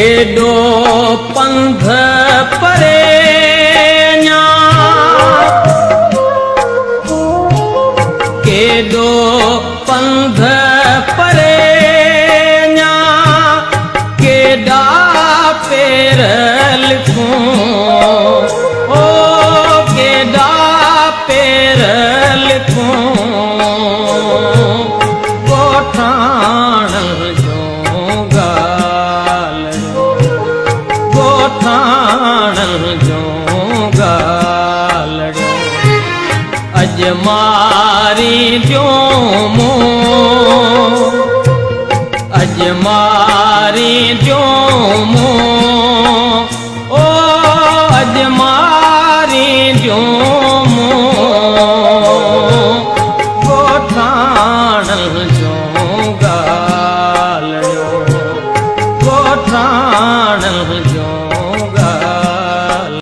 केडो पंध परे न्या केडो पंध परे न्या केडा पेर लिखूं ओ केडा पेर लिखूं गोठाण जो अज मारी द्योमो अज मारी द्योमो ओ अज मारी द्योमो गोठाण जो गालड़ो गोठाण